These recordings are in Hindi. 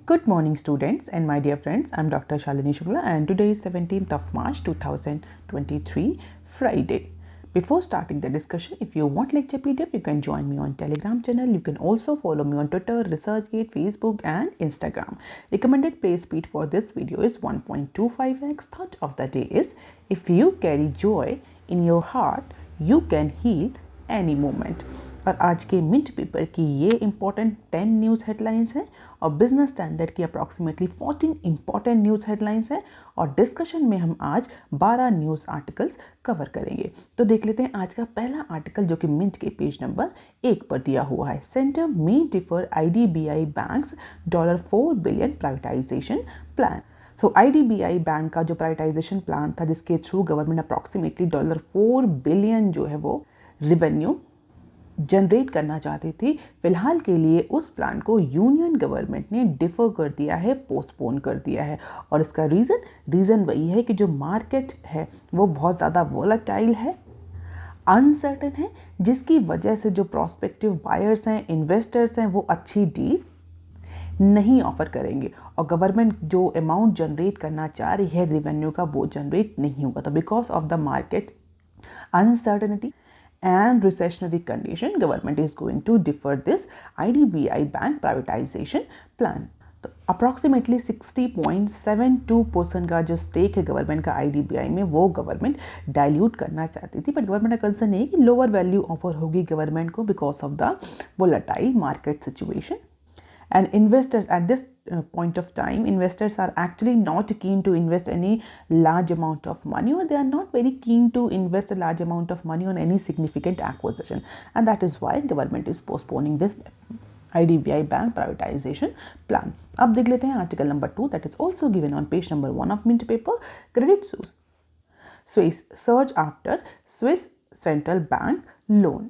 Good morning, students and my dear friends. I'm Dr. Shalini Shukla, and today is 17th of March 2023, Friday. Before starting the discussion, if you want lecture PDF, you can join me on Telegram channel. You can also follow me on Twitter, ResearchGate, Facebook, and Instagram. Recommended play speed for this video is 1.25x. Thought of the day is: if you carry joy in your heart, you can heal any moment. और आज के मिंट पेपर की ये इंपॉर्टेंट 10 न्यूज़ हेडलाइंस हैं और बिजनेस स्टैंडर्ड की अप्रॉक्सीमेटली 14 इंपॉर्टेंट न्यूज़ हेडलाइंस हैं और डिस्कशन में हम आज 12 न्यूज़ आर्टिकल्स कवर करेंगे। तो देख लेते हैं आज का पहला आर्टिकल जो कि मिंट के पेज नंबर 1 पर दिया हुआ है। Centre may defer IDBI banks $4 billion privatisation plan. So IDBI bank का जो प्राइवेटाइजेशन प्लान था जिसके थ्रू गवर्नमेंट अप्रॉक्सीमेटली $4 बिलियन जो है वो रिवेन्यू जनरेट करना चाहती थी, फिलहाल के लिए उस प्लान को यूनियन गवर्नमेंट ने डिफर कर दिया है, पोस्टपोन कर दिया है। और इसका रीज़न वही है कि जो मार्केट है वो बहुत ज़्यादा वोलेटाइल है, अनसर्टन है, जिसकी वजह से जो प्रोस्पेक्टिव बायर्स हैं, इन्वेस्टर्स हैं, वो अच्छी डील नहीं ऑफर करेंगे और गवर्नमेंट जो अमाउंट जनरेट करना चाह रही है रेवेन्यू का वो जनरेट नहीं होगा। तो because of the market uncertainty and recessionary condition, government is going to defer this IDBI bank privatization plan. तो अप्रॉक्सीमेटली 60.72% का जो स्टेक है गवर्नमेंट का IDBI में वो गवर्नमेंट डाइल्यूट करना चाहती थी, बट गवर्नमेंट का कंसर्न है कि लोअर वैल्यू ऑफर होगी गवर्नमेंट को because of the volatile market situation. And investors at this point of time, investors are actually not keen to invest any large amount of money, or they are not very keen to invest a large amount of money on any significant acquisition, and that is why government is postponing this IDBI bank privatization plan. अब देख लेते हैं article number 2 that is also given on page number 1 of Mint paper. Credit Suisse surge after Swiss central bank loan.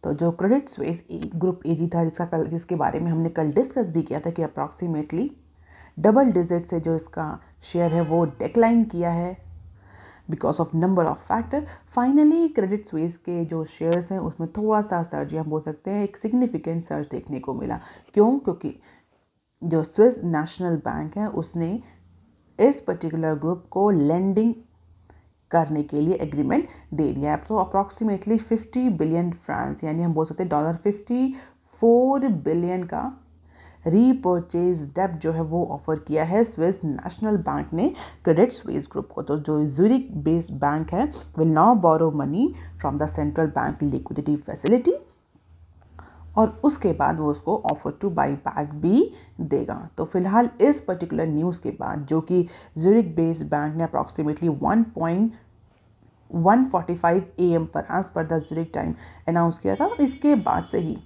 तो जो क्रेडिट स्विस ग्रुप AG था जिसके बारे में हमने कल डिस्कस भी किया था कि अप्रॉक्सीमेटली डबल डिजिट से जो इसका शेयर है वो डिक्लाइन किया है because of number of factor. Finally Credit Suisse के जो शेयर्स हैं उसमें थोड़ा सा सर्ज हम बोल सकते हैं एक सिग्निफिकेंट सर्ज देखने को मिला. क्यों? क्योंकि जो स्विस नेशनल बैंक है उसने इस पर्टिकुलर ग्रुप को लेंडिंग करने के लिए एग्रीमेंट दे दिया है. तो अप्रॉक्सीमेटली 50 बिलियन फ्रांस यानी हम बोल सकते हैं $54 बिलियन का रीपर्चेज डेब्ट जो है वो ऑफर किया है स्विस नेशनल बैंक ने क्रेडिट स्विस ग्रुप को. तो जो ज़ूरिक बेस्ड बैंक है will now borrow money from the central bank liquidity facility और उसके बाद वो उसको ऑफर टू बाई बैक भी देगा. तो फिलहाल इस पर्टिकुलर न्यूज़ के बाद जो कि ज़ूरिक बेस्ड बैंक ने अप्रॉक्सीमेटली 1:45 AM पर as per the Zurich time announce किया था, इसके बाद से ही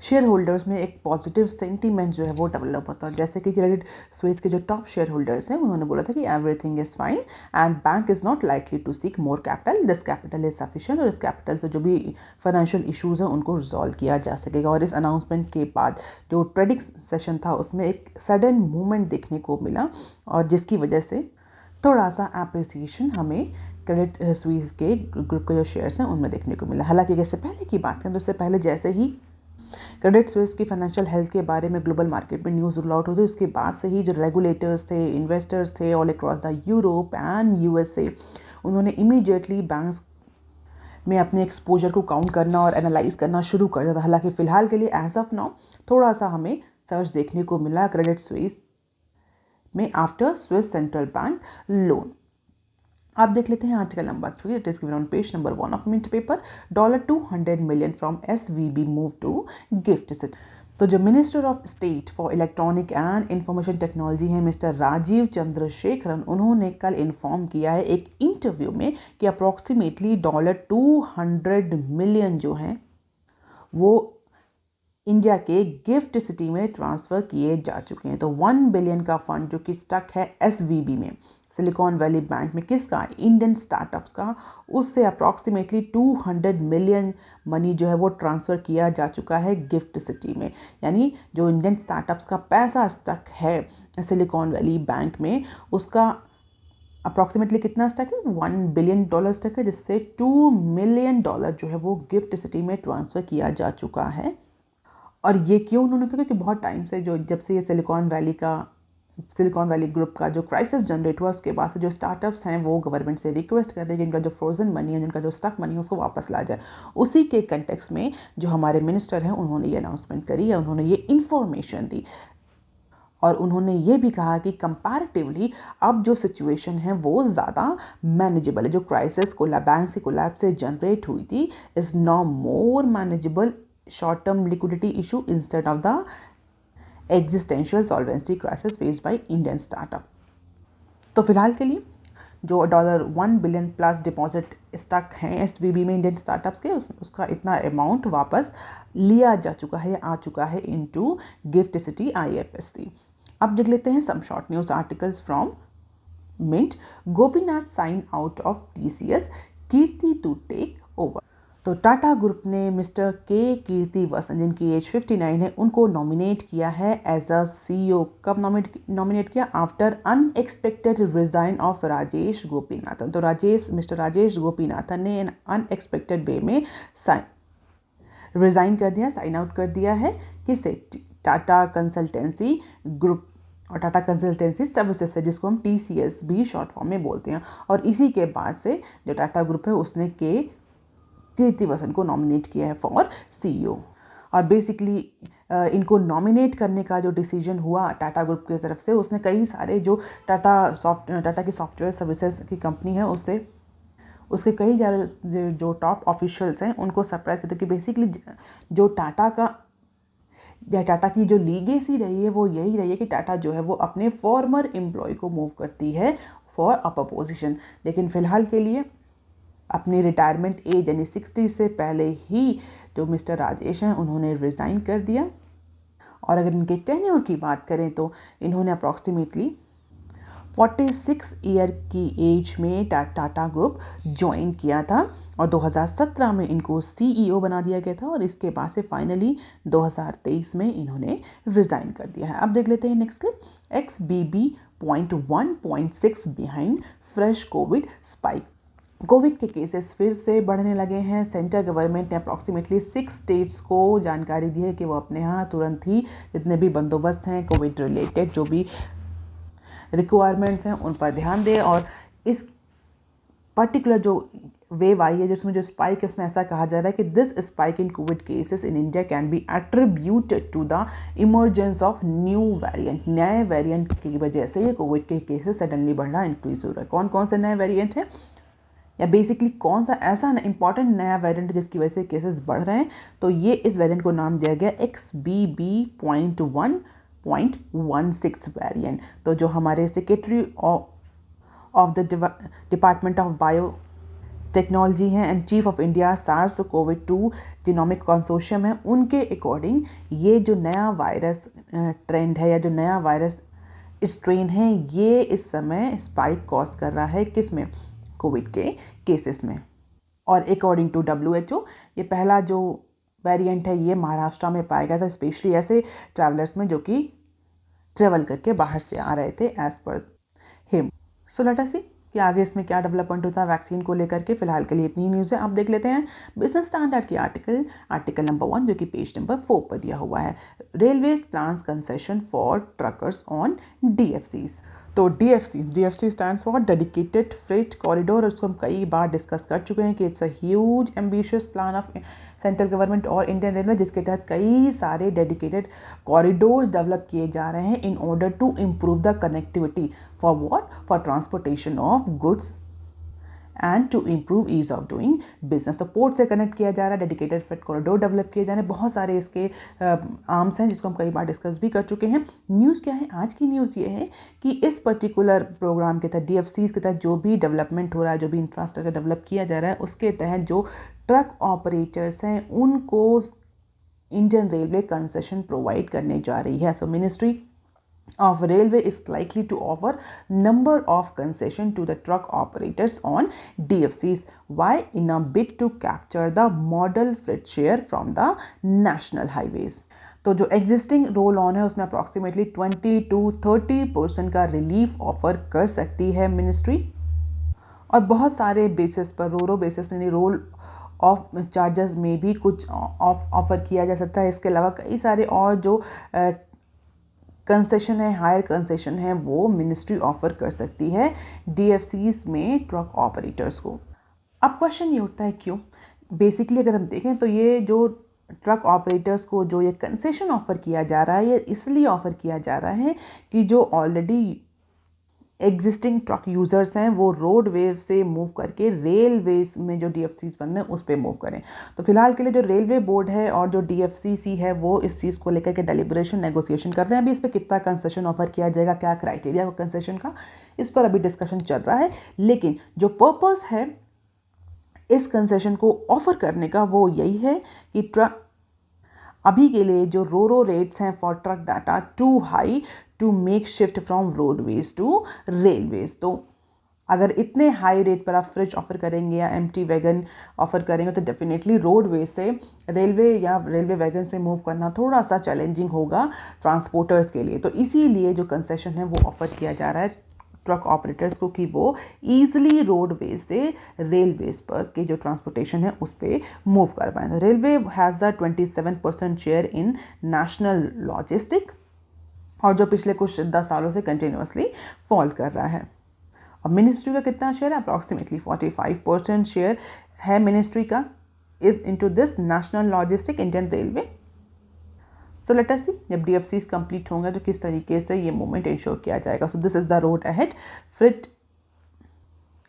शेयर होल्डर्स में एक पॉजिटिव सेंटीमेंट जो है वो डेवलप होता है. जैसे कि क्रेडिट स्विस के जो टॉप शेयर होल्डर्स हैं उन्होंने बोला था कि everything is fine and bank is not likely to seek more capital, this capital is sufficient और इस कैपिटल से जो भी फाइनेंशियल इश्यूज़ हैं उनको रिजॉल्व किया जा सकेगा. और इस अनाउंसमेंट के बाद जो ट्रेडिंग सेशन था उसमें एक सडन मूवमेंट देखने को मिला और जिसकी वजह से थोड़ा सा एप्रिसिएशन हमें क्रेडिट स्विस के ग्रुप के जो शेयर्स हैं उनमें देखने को मिला. हालांकि इससे पहले की बात करें तो इससे पहले जैसे ही क्रेडिट स्विस की फाइनेंशियल हेल्थ के बारे में ग्लोबल मार्केट में न्यूज़ रूल आउट होती है उसके बाद से ही जो रेगुलेटर्स थे, इन्वेस्टर्स थे all across the Europe and USA उन्होंने इमीडिएटली बैंक्स में अपने एक्सपोजर को काउंट करना और एनालाइज करना शुरू कर दिया था. हालांकि फ़िलहाल के लिए एज ऑफ नाउ थोड़ा सा हमें सर्च देखने को मिला क्रेडिट स्विस में after Swiss central bank loan. आप देख लेते हैं article number 3 it is given on page number 1 of Mint paper. $200 million from SVB move to GIFT City. तो जो minister of state for electronic and information technology हैं मिस्टर राजीव चंद्रशेखरन, उन्होंने कल इन्फॉर्म किया है एक इंटरव्यू में कि अप्रॉक्सीमेटली $200 मिलियन जो हैं वो इंडिया के गिफ्ट सिटी में ट्रांसफ़र किए जा चुके हैं. तो 1 बिलियन का फंड जो कि स्टक है SVB में, सिलिकॉन वैली बैंक में, किसका? इंडियन स्टार्टअप्स का, उससे अप्रॉक्सीमेटली 200 मिलियन मनी जो है वो ट्रांसफ़र किया जा चुका है गिफ्ट सिटी में. यानी जो इंडियन स्टार्टअप्स का पैसा स्टक है सिलिकॉन वैली बैंक में उसका अप्रॉक्सीमेटली कितना स्टक है? $1 बिलियन स्टक है, जिससे $2 मिलियन जो है वो गिफ्ट सिटी में ट्रांसफ़र किया जा चुका है. और ये क्यों उन्होंने किया? क्योंकि बहुत टाइम से जो जब से ये सिलिकॉन वैली का सिलिकॉन वैली ग्रुप का जो क्राइसिस जनरेट हुआ उसके बाद से जो स्टार्टअप्स हैं वो गवर्नमेंट से रिक्वेस्ट कर रहे हैं कि इनका जो फ्रोजन मनी है, जिनका जो स्टक मनी है उसको वापस ला जाए। उसी के कंटेक्स्ट में जो हमारे मिनिस्टर हैं उन्होंने ये अनाउंसमेंट करी है, उन्होंने ये इन्फॉर्मेशन दी और उन्होंने ये भी कहा कि कंपैरेटिवली अब जो सिचुएशन है वो ज़्यादा मैनेजेबल है। जो क्राइसिस बैंक से कोलैप्स से जनरेट हुई थी is now more manageable short term liquidity issue instead of the existential solvency crisis faced by Indian startup. तो फिलहाल के लिए जो $1 बिलियन प्लस डिपॉजिट स्टक हैं एसवीबी में इंडियन स्टार्टअप्स के, उसका इतना अमाउंट वापस लिया जा चुका है या आ चुका है इनटू गिफ्ट सिटी IFSC। अब देख लेते हैं some short news articles from Mint. Gopinath sign out of TCS, Kirti to take over. तो टाटा ग्रुप ने मिस्टर के कीर्ति वसन, जिनकी एज 59 है, उनको नॉमिनेट किया है एज अ CEO। कब नॉमिनेट किया? After unexpected resign of Rajesh Gopinathan. तो मिस्टर राजेश गोपीनाथन ने अनएक्सपेक्टेड वे में रिजाइन कर दिया, साइन आउट कर दिया है किसे? टाटा कंसल्टेंसी ग्रुप और टाटा कंसल्टेंसी सर्विसेज से, जिसको हम TCS भी शॉर्ट फॉर्म में बोलते हैं। और इसी के बाद से जो टाटा ग्रुप है उसने कीर्ति वसन को नॉमिनेट किया है फॉर CEO। और बेसिकली इनको नॉमिनेट करने का जो डिसीजन हुआ टाटा ग्रुप की तरफ से, उसने कई सारे जो टाटा की सॉफ्टवेयर सर्विसेज की कंपनी है उसके कई सारे जो टॉप ऑफिशियल्स हैं उनको सरप्राइज करते कि बेसिकली जो टाटा की जो लीगेसी रही है वो यही रही है कि टाटा जो है वो अपने फॉर्मर एम्प्लॉय को मूव करती है फॉर अपर पोजीशन। लेकिन फ़िलहाल के लिए अपनी रिटायरमेंट एज यानी 60 से पहले ही जो मिस्टर राजेश हैं उन्होंने रिज़ाइन कर दिया। और अगर इनके टेन्योर की बात करें तो इन्होंने अप्रॉक्सीमेटली 46 ईयर की एज में टाटा ग्रुप ज्वाइन किया था और 2017 में इनको CEO बना दिया गया था और इसके बाद से फाइनली 2023 में इन्होंने रिज़ाइन कर दिया है। अब देख लेते हैं next clip. XBB.1.6 behind fresh Covid spike. Covid के केसेस फिर से बढ़ने लगे हैं। सेंट्रल गवर्नमेंट ने अप्रॉक्सीमेटली 6 स्टेट्स को जानकारी दी है कि वो अपने यहाँ तुरंत ही जितने भी बंदोबस्त हैं कोविड रिलेटेड जो भी रिक्वायरमेंट्स हैं उन पर ध्यान दें। और इस पर्टिकुलर जो वेव आई है जिसमें जो स्पाइक है उसमें ऐसा कहा जा रहा है कि this spike in COVID cases in India can be attributed to the emergence of new variant. नए वेरिएंट की वजह से ये कोविड के केसेस सडनली बढ़ना इंक्रीज हो रहा है। कौन कौन से नए वेरिएंट हैं या बेसिकली कौन सा ऐसा इंपॉर्टेंट नया वेरिएंट जिसकी वजह से केसेस बढ़ रहे हैं? तो ये इस वेरिएंट को नाम दिया गया XBB.1.16 वेरिएंट। तो जो हमारे secretary of the department of bio technology हैं and chief of India SARS-CoV-2 genomic consortium है, उनके अकॉर्डिंग ये जो नया वायरस ट्रेंड है या जो नया वायरस स्ट्रेन है ये इस समय स्पाइक कॉज कर रहा है किसमें? कोविड के केसेस में। और अकॉर्डिंग टू WHO ये पहला जो वेरिएंट है ये महाराष्ट्र में पाया गया था, स्पेशली ऐसे ट्रैवलर्स में जो कि ट्रैवल करके बाहर से आ रहे थे एज पर हिम। सो लेट अस सी कि आगे इसमें क्या डेवलपमेंट होता है वैक्सीन को लेकर के। फिलहाल के लिए इतनी न्यूज़ है। आप देख लेते हैं बिजनेस स्टैंडर्ड की आर्टिकल नंबर 1 जो कि पेज नंबर 4 पर दिया हुआ है। Railways plans concession for truckers on DFCs। तो DFC stands for dedicated freight corridor. उसको हम कई बार डिस्कस कर चुके हैं कि it's a huge ambitious plan of central government और इंडियन रेलवे, जिसके तहत कई सारे डेडिकेटेड कॉरिडोर्स डेवलप किए जा रहे हैं in order to improve the connectivity for what? For transportation of goods and to improve ease of doing business. तो पोर्ट से कनेक्ट किया जा रहा है, डेडिकेटेड फ्रेट कॉरिडोर डेवलप किए जा रहे हैं। बहुत सारे इसके आर्म्स हैं जिसको हम कई बार डिस्कस भी कर चुके हैं। न्यूज़ क्या है? आज की न्यूज़ ये है कि इस पर्टिकुलर प्रोग्राम के तहत DFCs के तहत जो भी डेवलपमेंट हो रहा है, जो भी इंफ्रास्ट्रक्चर डेवलप किया जा रहा है, उसके तहत जो ट्रक ऑपरेटर्स हैं उनको इंडियन रेलवे कंसेशन प्रोवाइड करने जा रही है। सो ministry of railway is likely to offer number of concession to the truck operators on DFCs. Why? In a bid to capture the model freight share from the national highways. तो जो एग्जिस्टिंग रोल ऑन है उसमें अप्रॉक्सीमेटली 20 to 30% का रिलीफ ऑफर कर सकती है मिनिस्ट्री। और बहुत सारे बेसिस पर रो बेसिस में रोल ऑफ चार्जेस में भी कुछ ऑफर किया जा सकता है। इसके अलावा कई सारे और जो कंसेशन है, हायर कंसेशन है, वो मिनिस्ट्री ऑफर कर सकती है DFCs में ट्रक ऑपरेटर्स को। अब क्वेश्चन ये उठता है क्यों। बेसिकली अगर हम देखें तो ये जो ट्रक ऑपरेटर्स को जो ये कंसेशन ऑफ़र किया जा रहा है, ये इसलिए ऑफ़र किया जा रहा है कि जो ऑलरेडी एग्जिस्टिंग ट्रक यूज़र्स हैं वो रोड वेव से मूव करके रेलवेज में जो DFCs बन रहे हैं उस पर मूव करें। तो फिलहाल के लिए जो रेलवे बोर्ड है और जो DFCC है वो इस चीज़ को लेकर के डेलिब्रेशन नेगोशिएशन कर रहे हैं। अभी इस पर कितना कंसेशन ऑफर किया जाएगा, क्या क्राइटेरिया कंसेशन का, इस पर अभी डिस्कशन चल रहा है। लेकिन जो पर्पस है इस कंसेशन को ऑफर करने का वो यही है कि ट्रक अभी के लिए जो रो रेट्स हैं for truck data too high to make shift from roadways to railways. तो अगर इतने हाई रेट पर आप फ्रिज ऑफर करेंगे या एम्प्टी वैगन ऑफर करेंगे तो डेफिनेटली रोडवेज से रेलवे या रेलवे वैगन्स में मूव करना थोड़ा सा चैलेंजिंग होगा ट्रांसपोर्टर्स के लिए। तो इसीलिए जो कंसेशन है वो ऑफर किया जा रहा है ट्रक ऑपरेटर्स को कि वो ईजिली रोडवेज से रेलवेज पर के जो ट्रांसपोर्टेशन है उस पर मूव कर पाएँ। Railway has the 27% share in national logistic और जो पिछले कुछ 10 सालों से कंटिन्यूसली फॉल कर रहा है। अब मिनिस्ट्री का कितना शेयर है, अप्रॉक्सीमेटली 45% शेयर है मिनिस्ट्री का is into this national logistic Indian railway. So let us see जब DFCs कंप्लीट होंगे तो किस तरीके से ये मूवमेंट इंश्योर किया जाएगा। So this is the road ahead. Fret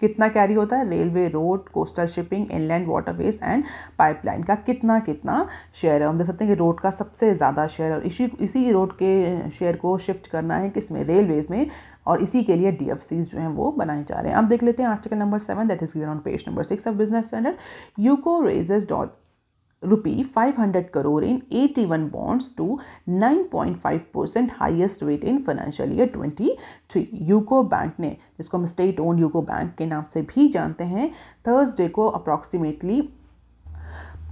कितना कैरी होता है, railway, road, coastal shipping, inland waterways and pipeline का कितना कितना शेयर है। हम देख सकते हैं कि रोड का सबसे ज़्यादा शेयर और इसी रोड के शेयर को शिफ्ट करना है किसमें, रेलवेज में, और इसी के लिए DFCs जो हैं वो बनाए जा रहे हैं। अब देख लेते हैं article number 7 that is given on page number 6 of Business standard. UCO raises ₹500 crore in AT1 bonds to 9.5% highest rate in financial year 23। UCO bank ने, जिसको हम स्टेट ओन यूको बैंक के नाम से भी जानते हैं, थर्सडे को अप्रॉक्सीमेटली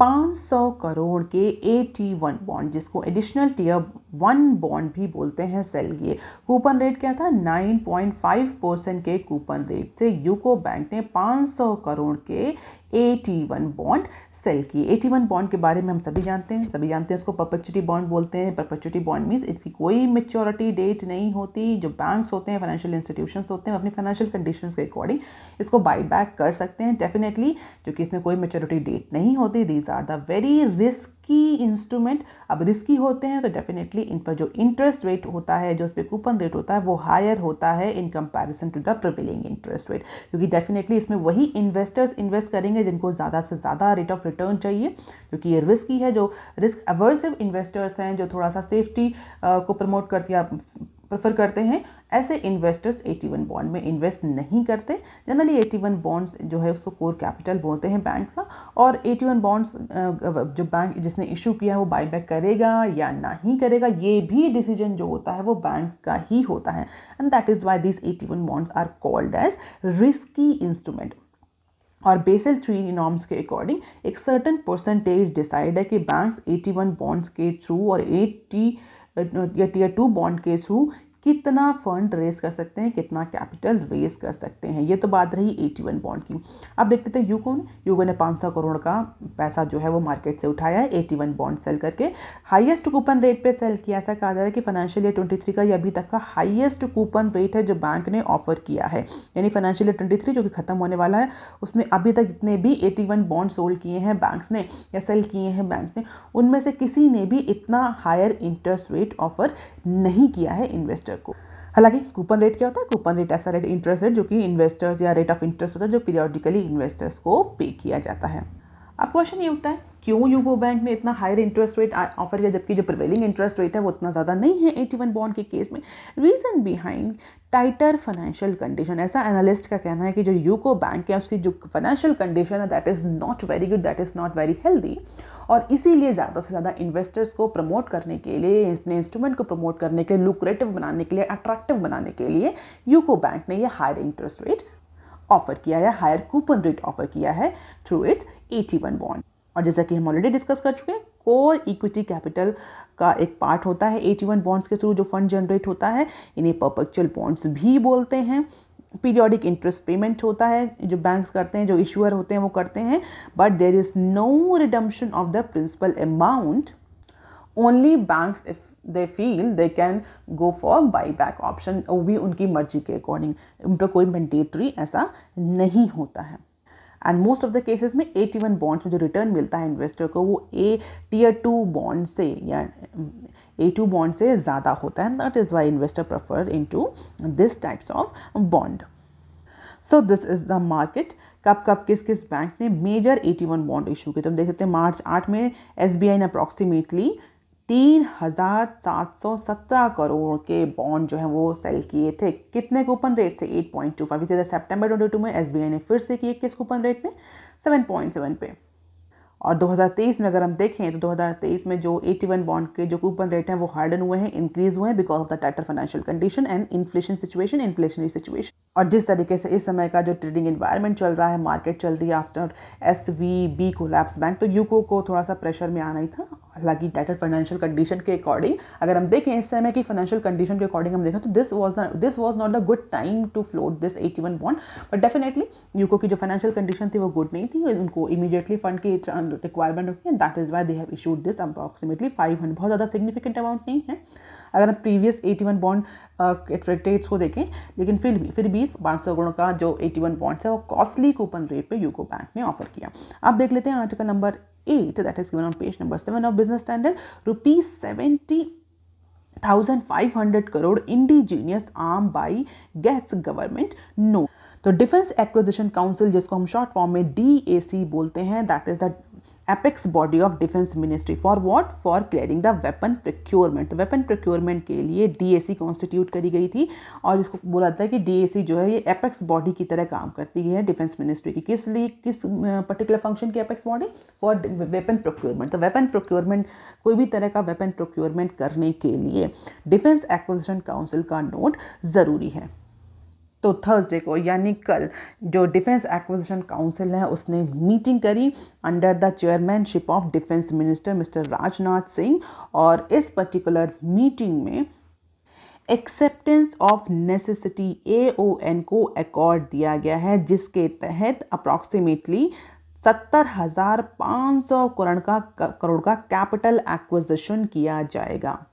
500 करोड़ के AT1 बॉन्ड, जिसको एडिशनल टियर 1 बॉन्ड भी बोलते हैं, सेल किए। कूपन रेट क्या था, 9.5% के कूपन रेट से यूको बैंक ने 500 करोड़ के AT1 बॉन्ड सेल किए। AT1 बॉन्ड के बारे में हम सभी जानते हैं इसको परपेचुटी बॉन्ड बोलते हैं। परपेचुटी बॉन्ड मीन्स इसकी कोई मेच्योरिटी डेट नहीं होती। जो बैंक्स होते हैं, फाइनेंशियल इंस्टीट्यूशंस होते हैं, अपनी फाइनेंशियल कंडीशंस के अकॉर्डिंग इसको बाई बैक कर सकते हैं डेफिनेटली, क्योंकि इसमें कोई मेच्योरिटी डेट नहीं होती। These are the very risky instrument. अब रिस्की होते हैं तो डेफिनेटली इन पर जो इंटरेस्ट रेट होता है, जो उस पर कूपन रेट होता है, वो हायर होता है in comparison to the prevailing interest rate, क्योंकि डेफिनेटली इसमें वही इन्वेस्टर्स इन्वेस्ट करेंगे जिनको ज़्यादा से ज़्यादा रेट ऑफ रिटर्न चाहिए, क्योंकि ये रिस्की है। जो रिस्क अवर्सिव इन्वेस्टर्स हैं, जो थोड़ा सा सेफ्टी को प्रमोट करते हैं, प्रेफर करते हैं, ऐसे इन्वेस्टर्स AT1 बॉन्ड में इन्वेस्ट नहीं करते। जनरली AT1 बॉन्ड्स जो है उसको कोर कैपिटल बोलते हैं बैंक का, और AT1 बॉन्ड्स जो बैंक जिसने इशू किया है वो बाई बैक करेगा या नहीं करेगा, ये भी डिसीजन जो होता है वो बैंक का ही होता है। And that is why this AT1 bonds are called as risky instrument. और बेसल 3 नॉर्म्स के अकॉर्डिंग एक सर्टन परसेंटेज डिसाइड है कि बैंक्स AT1 बॉन्ड्स के थ्रू और टियर 2 बॉन्ड के थ्रू कितना फंड रेज कर सकते हैं, कितना कैपिटल रेज कर सकते हैं। ये तो बात रही AT1 बॉन्ड की। अब देखते थे यूको ने 500 करोड़ का पैसा जो है वो मार्केट से उठाया है AT1 बॉन्ड सेल करके। हाईएस्ट कूपन रेट पे सेल किया। ऐसा कहा जा रहा है कि फाइनेंशियल ईयर 23 का ये अभी तक का हाईएस्ट कूपन रेट है जो बैंक ने ऑफर किया है। यानी फाइनेंशियल ईयर 23 जो कि खत्म होने वाला है, उसमें अभी तक जितने भी AT1 बॉन्ड सोल्ड किए हैं बैंक्स ने या सेल किए हैं बैंक ने, उनमें से किसी ने भी इतना हायर इंटरेस्ट रेट ऑफर नहीं किया है इन्वेस्टर को। हालांकि कूपन रेट क्या होता है, कूपन रेट ऐसा रेट इंटरेस्ट रेट जो कि इन्वेस्टर्स या रेट ऑफ इंटरेस्ट होता है जो पीरियडिकली इन्वेस्टर्स को पे किया जाता है। अब क्वेश्चन ये उठता है क्यों यूको बैंक ने इतना हायर इंटरेस्ट रेट ऑफर किया जबकि जो प्रिवेलिंग इंटरेस्ट रेट है वो उतना ज़्यादा नहीं है AT1 बॉन्ड के केस में। Reason behind tighter financial condition. ऐसा एनालिस्ट का कहना है कि जो यूको बैंक है उसकी जो फाइनेंशियल कंडीशन है that is not very good, that is not very healthy, और इसीलिए ज़्यादा से ज़्यादा इन्वेस्टर्स को प्रमोट करने के लिए, अपने इंस्ट्रूमेंट को प्रमोट करने के लिए, लुक्रेटिव बनाने के लिए, अट्रैक्टिव बनाने के लिए यूको बैंक ने ये हायर इंटरेस्ट रेट ऑफर किया है, हायर कूपन रेट ऑफर किया है थ्रू इट्स AT1 बॉन्ड। और जैसा कि हम ऑलरेडी डिस्कस कर चुके हैं, कोर इक्विटी कैपिटल का एक पार्ट होता है AT1 बॉन्ड्स के थ्रू जो फंड जनरेट होता है, इन्हें परपेचुअल बॉन्ड्स भी बोलते हैं। पीरियोडिक इंटरेस्ट पेमेंट होता है जो बैंक्स करते हैं, जो इशूअर होते हैं वो करते हैं, but there is no redemption of the principal amount. Only banks they feel they can go for buy back option, वो भी उनकी मर्जी के अकॉर्डिंग, उन पर कोई मैंडेटरी ऐसा नहीं होता है। And most of the cases में AT1 बॉन्ड्स में जो रिटर्न मिलता है इन्वेस्टर को वो Tier 2 बॉन्ड से या A2 बॉन्ड से ज़्यादा होता है। That is Y investor prefer into this types of bond. So this is the market. कब किस किस बैंक ने मेजर AT1 बॉन्ड इशू किए, तो हम देख सकते हैं मार्च 8 में SBI ने अप्रॉक्सीमेटली 3,717 करोड़ के बॉन्ड जो है वो सेल किए थे। कितने कूपन रेट से? 8.25। इसी तरह सितंबर 22 में SBI ने फिर से किए किस कूपन रेट में? 7.7 पे। और 2023 में अगर हम देखें तो 2023 में जो AT1 बॉन्ड के जो कूपन रेट हैं वो हार्डन हुए हैं, इंक्रीज हुए हैं because of the tighter financial condition and inflationary situation. और जिस तरीके से इस समय का जो ट्रेडिंग एनवायरनमेंट चल रहा है, मार्केट चल रही है आफ्टर SVB कोलैप्स बैंक, तो यूको को थोड़ा सा प्रेशर में आना ही था। हालांकि टाइटर फाइनेंशियल कंडीशन के अकॉर्डिंग अगर हम देखें इस समय की फाइनेंशियल कंडीशन के अकॉर्डिंग हम देखें तो this was not a good time to float this AT1 bond. But definitely UCO की जो फाइनेंशियल कंडीशन थी वो गुड नहीं थी, उनको इमीडिएटली फंड की रिक्वायरमेंट होती है। That is why they have issued this approximately 500, बहुत ज़्यादा सिग्निफिकेंट अमाउंट नहीं है अगर हम प्रीवियस AT1 बॉन्ड रेट्स को देखें, लेकिन फिर भी 500 करोड़ का जो AT1 बॉन्ड्स है वो कॉस्टली कूपन रेट पे यूको बैंक ने ऑफर किया। अब देख लेते हैं article number 8 that is given on page number 7 of Business Standard. ₹70,500 crore indigenous arm buy gets government nod. तो डिफेंस एक्विजिशन काउंसिल, जिसको हम शॉर्ट फॉर्म में DAC बोलते हैं, that is the apex body of defence ministry for what? For clearing the weapon procurement. तो वेपन प्रोक्योरमेंट के लिए DAC कॉन्स्टिट्यूट करी गई थी और जिसको बोला जाता है कि DAC जो है ये एपेक्स बॉडी की तरह काम करती है डिफेंस मिनिस्ट्री की। किस पर्टिकुलर फंक्शन की apex body? For weapon procurement. तो वेपन प्रोक्योरमेंट, कोई भी तरह का वेपन प्रोक्योरमेंट करने के लिए डिफेंस एक्विजिशन काउंसिल का नोट ज़रूरी है। तो थर्सडे को यानी कल जो डिफेंस एक्विजिशन काउंसिल है उसने मीटिंग करी under the chairmanship of defence minister mister Rajnath Singh, और इस पर्टिकुलर मीटिंग में एक्सेप्टेंस ऑफ नेसेसिटी AON को अकॉर्ड दिया गया है, जिसके तहत अप्रॉक्सीमेटली 70,500 करोड़ का कैपिटल एक्विजिशन किया जाएगा।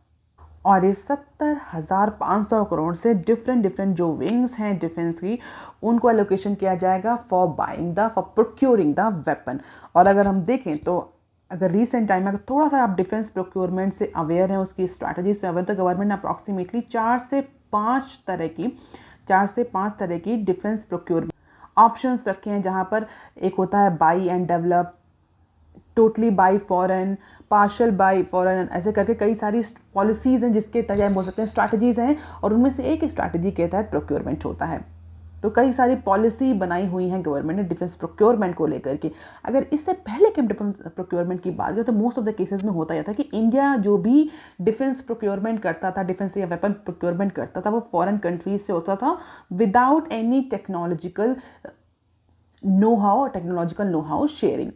और इस 70,500 करोड़ से डिफरेंट जो विंग्स हैं डिफेंस की उनको एलोकेशन किया जाएगा फॉर प्रोक्योरिंग द वेपन। और अगर हम देखें तो अगर रिसेंट टाइम में अगर थोड़ा सा आप डिफेंस प्रोक्योरमेंट से अवेयर हैं, उसकी स्ट्रैटेजी से अवेयर, तो गवर्नमेंट ने अप्रॉक्सीमेटली 4 से 5 तरह की डिफेंस प्रोक्योरमेंट ऑप्शंस रखे हैं, जहाँ पर एक होता है by and develop, totally by foreign, partial by foreign, ऐसे करके कई सारी पॉलिसीज़ हैं जिसके तहत बोल सकते हैं स्ट्रैटेजीज़ हैं, और उनमें से एक स्ट्रैटेजी के तहत प्रोक्योरमेंट होता है। तो कई सारी पॉलिसी बनाई हुई हैं गवर्नमेंट ने डिफेंस प्रोक्योरमेंट को लेकर के। अगर इससे पहले कि हम डिफेंस प्रोक्योरमेंट की बात करें तो मोस्ट ऑफ द केसेस में होता यह था कि इंडिया जो भी डिफेंस प्रोक्योरमेंट करता था, डिफेंस या वेपन प्रोक्योरमेंट करता था, वो फॉरेन कंट्रीज से होता था without any technological know how sharing.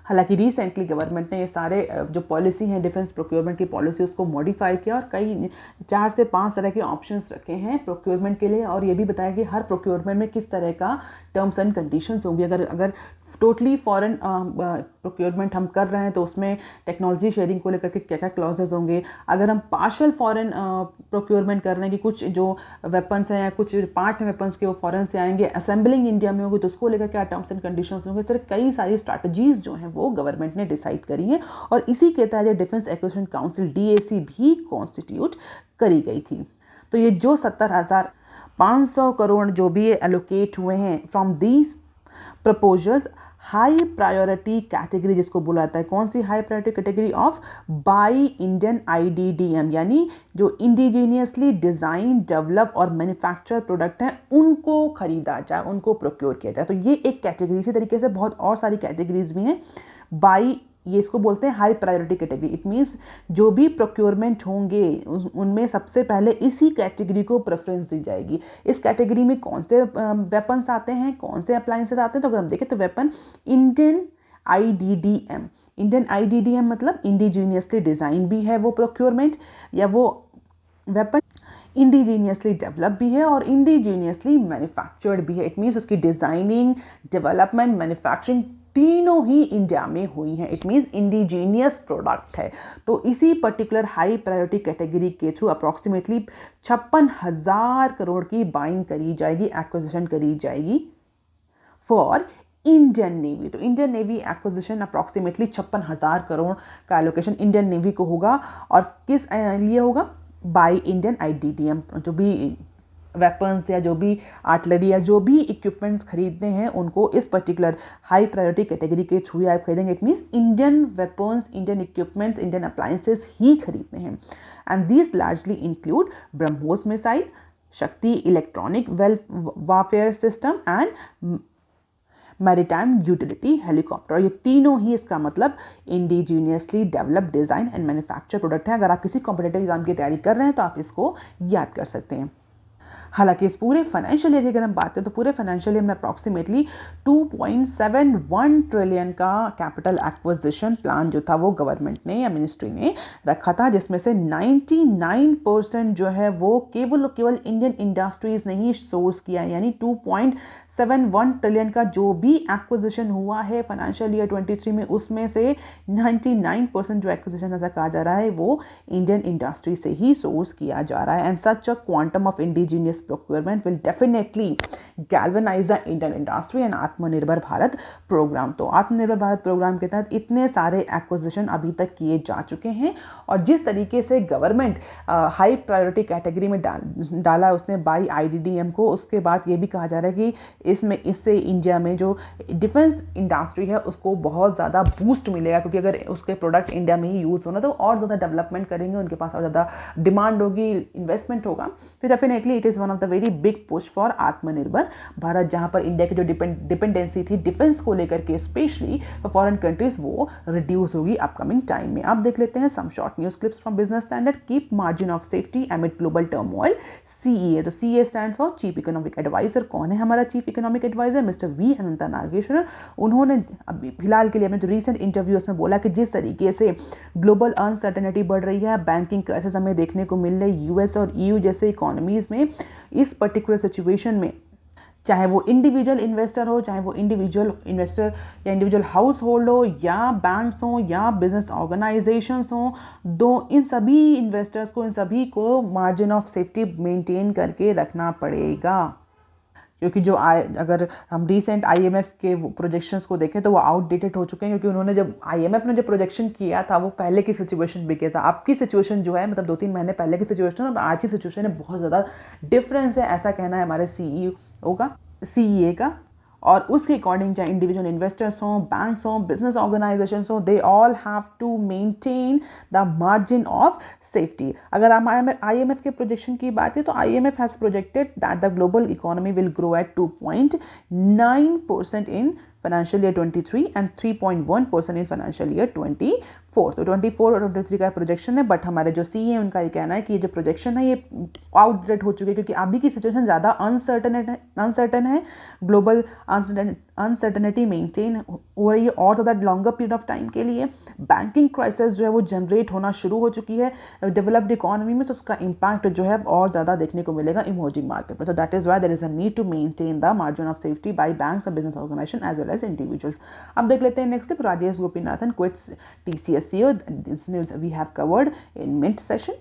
हालांकि रिसेंटली गवर्नमेंट ने ये सारे जो पॉलिसी हैं डिफेंस प्रोक्योरमेंट की पॉलिसी उसको मॉडिफाई किया और कई 4 से 5 तरह के ऑप्शंस रखे हैं प्रोक्योरमेंट के लिए, और ये भी बताया कि हर प्रोक्योरमेंट में किस तरह का टर्म्स एंड कंडीशंस होंगी। अगर टोटली फॉरेन प्रोक्योरमेंट हम कर रहे हैं तो उसमें टेक्नोलॉजी शेयरिंग को लेकर के क्या क्या क्लॉजेज होंगे। अगर हम पार्शल फॉरेन प्रोक्योरमेंट कर रहे हैं कि कुछ जो वेपन्स हैं या कुछ पार्ट हैं वेपन्स के वो फॉरेन से आएंगे, असेंबलिंग इंडिया में होगी, तो उसको लेकर क्या टर्म्स एंड कंडीशंस होंगे। इस तरह कई सारी स्ट्रैटेजीज जो हैं वो गवर्नमेंट ने डिसाइड करी हैं, और इसी के तहत डिफेंस एक्विजिशन काउंसिल DAC भी कॉन्स्टिट्यूट करी गई थी। तो ये जो 70,500 करोड़ जो भी एलोकेट हुए हैं from these proposals, high priority category जिसको बोला जाता है, कौन सी high priority category? Of buy Indian IDDM, यानी जो इंडिजीनियसली डिज़ाइन डेवलप और मैन्युफैक्चर प्रोडक्ट हैं उनको खरीदा जाए, उनको प्रोक्योर किया जाए। तो ये एक कैटेगरी, इसी तरीके से बहुत और सारी कैटेगरीज भी हैं। बाई, ये इसको बोलते हैं high priority category. It means जो भी प्रोक्योरमेंट होंगे उनमें सबसे पहले इसी कैटेगरी को प्रेफरेंस दी जाएगी। इस कैटेगरी में कौन से वेपन्स आते हैं, कौन से अप्लायंसेस आते हैं? तो अगर हम देखें तो वेपन इंडियन IDDM मतलब इंडिजीनियसली डिज़ाइन भी है वो प्रोक्योरमेंट, या वो वेपन इंडिजीनियसली डेवलप भी है और इंडिजीनियसली मैन्युफैक्चर्ड भी है। इट मीन्स उसकी डिज़ाइनिंग, डेवलपमेंट, मैन्युफैक्चरिंग तीनों ही इंडिया में हुई हैं। इट मीन्स इंडिजीनियस प्रोडक्ट है। तो इसी पर्टिकुलर हाई प्रायोरिटी कैटेगरी के थ्रू अप्रॉक्सीमेटली 56,000 करोड़ की बाइंग करी जाएगी, एक्विजिशन करी जाएगी फॉर इंडियन नेवी। तो Indian navy acquisition approximately 56,000 crore का एलोकेशन इंडियन नेवी को होगा। और किस लिए होगा? By Indian IDDM। जो भी वेपन्स या जो भी आर्टिलरी या जो भी इक्विपमेंट्स खरीदने हैं उनको इस पर्टिकुलर हाई प्रायोरिटी कैटेगरी के थ्रू आप खरीदेंगे। It means Indian weapons, Indian equipments, Indian appliances ही खरीदने हैं। And this largely include BrahMos missile, Shakti electronic warfare system and maritime utility helicopter. ये तीनों ही इसका मतलब indigenously developed, design and manufacture product है। अगर आप किसी कॉम्पिटिटिव एग्जाम की तैयारी कर रहे हैं तो आप इसको याद कर सकते हैं। हालांकि इस पूरे फाइनेंशियल ईयर की अगर हम बात करें तो पूरे फाइनेंशियल ईयर में अप्रॉक्सीमेटली 2.71 ट्रिलियन का कैपिटल एक्विजिशन प्लान जो था वो गवर्नमेंट ने या मिनिस्ट्री ने रखा था, जिसमें से 99% जो है वो केवल इंडियन इंडस्ट्रीज ने ही सोर्स किया है। यानी 2.71 ट्रिलियन का जो भी एक्विजिशन हुआ है फाइनेंशियल ईयर 23 में, उसमें से 99% जो एक्विजिशन ऐसा कहा जा रहा है वो इंडियन इंडस्ट्री से ही सोर्स किया जा रहा है। And such a quantum of indigenous procurement will definitely galvanize the Indian industry and आत्मनिर्भर भारत प्रोग्राम। तो आत्मनिर्भर भारत प्रोग्राम के तहत इतने सारे एक्विजिशन अभी तक किए जा चुके हैं और जिस तरीके से गवर्नमेंट हाई प्रायोरिटी कैटेगरी में डाला उसने बाई IDDM को, उसके बाद ये भी कहा जा रहा है कि इससे इंडिया में जो डिफेंस इंडस्ट्री है उसको बहुत ज़्यादा बूस्ट मिलेगा, क्योंकि अगर उसके प्रोडक्ट इंडिया में ही यूज़ होना तो और ज़्यादा डेवलपमेंट करेंगे, उनके पास और ज़्यादा डिमांड होगी, इन्वेस्टमेंट होगा। तो definitely it is one of the very big push for आत्मनिर्भर भारत, जहाँ पर इंडिया की जो डिपेंडेंसी थी डिफेंस को लेकर के स्पेशली फॉरेन कंट्रीज वो रिड्यूस होगी अपकमिंग टाइम में। आप देख लेते हैं some short news clips from Business Standard. Keep margin of safety amid global turmoil, CEA। तो CEA stands for chief economic adviser. कौन है हमारा chief economic adviser? Mister V Anantha Nageshwar. उन्होंने अभी फिलहाल के लिए अपने जो रिसेंट इंटरव्यू उसमें बोला कि जिस तरीके से ग्लोबल अनसर्टेनिटी बढ़ रही है, बैंकिंग क्राइसिस हमें देखने को मिल रही है US और EU जैसे इकोनॉमीज में, इस पर्टिकुलर सिचुएशन में चाहे वो इंडिविजुअल इन्वेस्टर हो, चाहे वो इंडिविजुअल इन्वेस्टर या इंडिविजुअल हाउस होल्ड हो या बैंक्स हो या बिजनेस ऑर्गेनाइजेशंस हो, इन सभी इन्वेस्टर्स को, इन सभी को मार्जिन ऑफ सेफ्टी मेंटेन करके रखना पड़ेगा। क्योंकि अगर हम रिसेंट IMF के प्रोजेक्शंस को देखें तो वो आउटडेटेड हो चुके हैं, क्योंकि उन्होंने जब IMF ने जो प्रोजेक्शन किया था वो पहले की सिचुएशन भी किया था। अब की सिचुएशन जो है मतलब 2-3 महीने पहले की सिचुएशन और आज की सिचुएशन में बहुत ज़्यादा डिफरेंस है, ऐसा कहना है हमारे CEA का। और उसके अकॉर्डिंग चाहे इंडिविजुअल इन्वेस्टर्स हों, बैंक्स हों, बिजनेस ऑर्गेनाइजेशंस हों, they all have to maintain the margin of safety. अगर हम IMF के प्रोजेक्शन की बात करें तो IMF has projected that the global economy will grow at 2.9% in financial year 23 and 3.1% in financial year 24। तो 24 और 23 का प्रोजेक्शन है, बट हमारे जो CEA उनका ये कहना है कि ये जो प्रोजेक्शन है ये आउटडेटेड हो चुकी है, क्योंकि अभी की सिचुएशन ज़्यादा अनसर्टन है, ग्लोबल अनसर्टनिटी मेंटेन हो रही है और ज़्यादा लॉन्गर पीरियड ऑफ टाइम के लिए। बैंकिंग क्राइसिस जो है वो जनरेट होना शुरू हो चुकी है डेवलप्ड इकोनॉमी में, तो उसका इम्पैक्ट जो है और ज़्यादा देखने को मिलेगा इमर्जिंग मार्केट में। तो that is why there is a need to maintain the margin of safety by banks और business organisation as well as individuals. अब देख लेते हैं next clip. Rajesh Gopinathan quits TCS CEO। This news we have covered in mid session.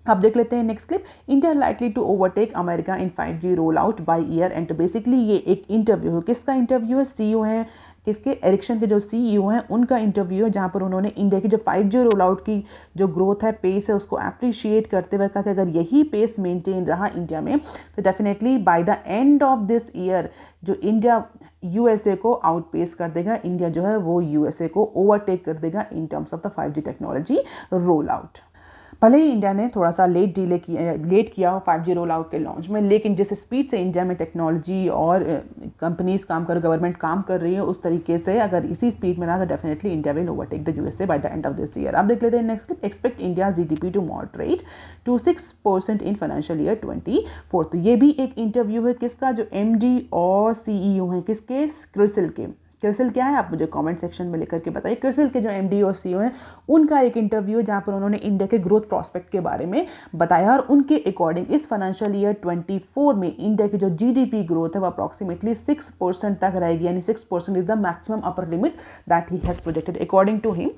अब देख लेते हैं next clip. India likely to overtake America in 5G roll out by year end. तो बेसिकली ये एक इंटरव्यू है, किसका इंटरव्यू है? CEO हैं किसके, एरिक्सन के जो CEO हैं उनका इंटरव्यू है, जहाँ पर उन्होंने इंडिया की जो 5G रोल आउट की जो ग्रोथ है, पेस है, उसको अप्रिशिएट करते हुए कहा कि अगर यही पेस मेंटेन रहा इंडिया में तो definitely bye the end of this year जो इंडिया USA को आउटपेस कर देगा, इंडिया जो है वो USA को ओवरटेक कर देगा in terms of the 5G technology roll out. भले ही इंडिया ने थोड़ा सा लेट किया हो 5G रोल आउट के लॉन्च में, लेकिन जिस स्पीड से इंडिया में टेक्नोलॉजी और कंपनीज काम कर, गवर्नमेंट काम कर रही है, उस तरीके से अगर इसी स्पीड में रहा तो definitely India will overtake the USA by the end of this year. अब देख लेते हैं next clip. Expect India GDP to moderate to 6% in financial year 24। तो ये भी एक इंटरव्यू है, किसका? जो MD और CEO हैं, किसके? क्रिसिल के। क्रिसिल क्या है, आप मुझे कमेंट सेक्शन में लिख करके बताइए। क्रिसिल के जो एमडी और सीईओ हैं उनका एक इंटरव्यू जहाँ पर उन्होंने इंडिया के ग्रोथ प्रॉस्पेक्ट के बारे में बताया और उनके अकॉर्डिंग इस फाइनेंशियल ईयर 24 में इंडिया की जो जीडीपी ग्रोथ है वो अप्रॉक्सीमेटली 6% तक रहेगी, यानी 6% is the maximum upper limit that he has projected according to him.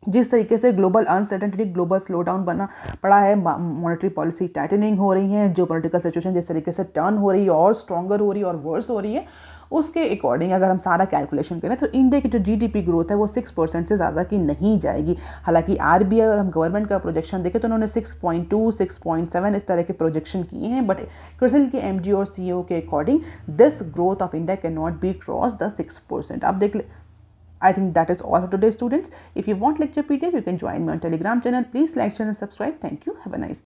जिस तरीके से ग्लोबल अनसर्टेनिटी, ग्लोबल स्लोडाउन बना पड़ा है, मॉनेटरी पॉलिसी टाइटनिंग हो रही है, जो पॉलिटिकल सिचुएशन जिस तरीके से टर्न हो रही है और स्ट्रॉन्गर हो रही है और वर्स हो रही है, उसके अकॉर्डिंग अगर हम सारा कैलकुलेशन करें तो इंडिया की जो जीडीपी ग्रोथ है वो 6% से ज़्यादा की नहीं जाएगी। हालांकि आरबीआई और हम गवर्नमेंट का प्रोजेक्शन देखें तो उन्होंने 6.2, 6.7 इस तरह के प्रोजेक्शन किए हैं, बट क्रिसिल के एमडी और सीईओ के according this growth of India can not be cross the 6%। आप देख ले, I think that is all for today, students. If you want lecture PDF, you can join me on Telegram channel. Please like, share and subscribe. Thank you. Have a nice day.